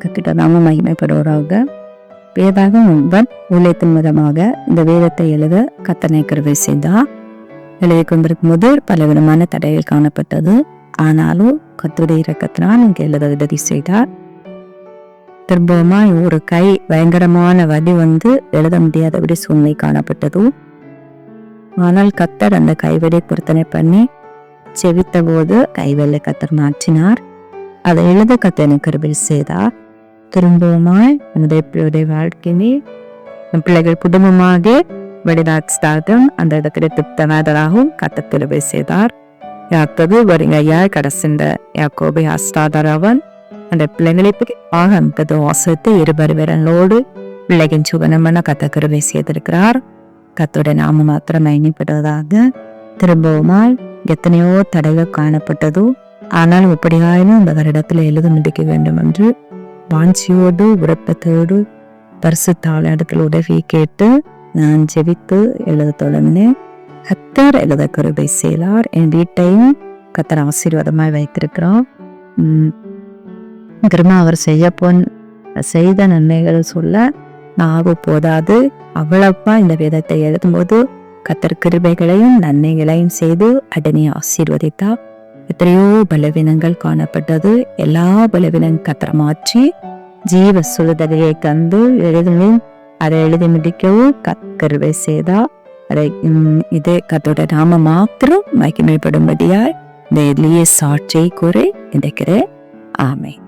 கத்திட நாம மகிமைப்படுவராக. வேதாகம் நண்பன் ஊழியத்தின் மூலமாக இந்த வேதத்தை எழுத கத்தனை கிருபை செய்தார். எழுதி கொண்டிருக்கும் போது பலவிதமான தடைகள் காணப்பட்டது. ஆனாலும் கர்த்தருடைய இரக்கத்தினால் இங்கு எழுத உதவி செய்தார். திரும்பவுமா ஒரு கை பயங்கரமான வலி எழுத முடியாதபடி சூழ்நிலை காணப்பட்டது. ஆனால் கர்த்தர் அந்த கைவலியை பொருத்தனை பண்ணி செவித்த போது கைவெல்லை கர்த்தர் மாற்றினார். அதை எழுத கர்த்தனை கிருபை செய்தார். திரும்பவுமாய் என்னுடைய பிள்ளையுடைய வாழ்க்கையிலே என் பிள்ளைகள் குடும்பமாக வெளிநாட்டாகவும் அந்த இடத்துல திருப்தனாதராகவும் கர்த்தர் கிருபை செய்தார். யாத்தது வருங்கையா கடைசிந்த யாக்கோபை ஆஸ்தாதரவன் அந்த பிள்ளைகளை ஆகந்தது வாசத்தை இருபரு விரலோடு பிள்ளைகளின் சுகனமென கர்த்தர் கிருபை செய்திருக்கிறார். கர்த்தருடைய நாமம் மாத்திரம் மகிமைப்படுவதாக. திரும்பவுமாய் எத்தனையோ தடைகள் காணப்பட்டதோ, ஆனால் எப்படியாயினும் இந்த வருடத்தில் எழுத முடிக்க வேண்டும் என்று வாஞ்சியோடு விருப்பத்தோடு பரிசுத்த இடத்துல உதவி கேட்டு நான் ஜெபித்து எழுத தொடர்ந்தேன். கர்த்தர் எழுத கிருபை செய்தார். என் வீட்டையும் கர்த்தர் ஆசீர்வாதமாய் வைத்திருக்கிறார். திரும்ப அவர் செய்த நன்மைகள் சொல்ல நாவு போதாது. அவ்வளவா இந்த வேதத்தை எழுதும்போது கர்த்தர் கிருபைகளையும் நன்மைகளையும் செய்து அடனே ஆசீர்வதித்தார். எத்தனையோ பலவீனங்கள் காணப்பட்டது. எல்லா பலவீனம் கர்த்தர் மாற்றி ஜீவ சுழுதலையை தந்து எழுதவும் அதை எழுதி முடிக்கவும் கிருபை செய்தார். அதை இதே கர்த்தருடைய நாம மாத்திரம் மகிமைப்படும்படியாய் இந்த எளிய சாட்சியை கூறி இருக்கிறேன். ஆமென்.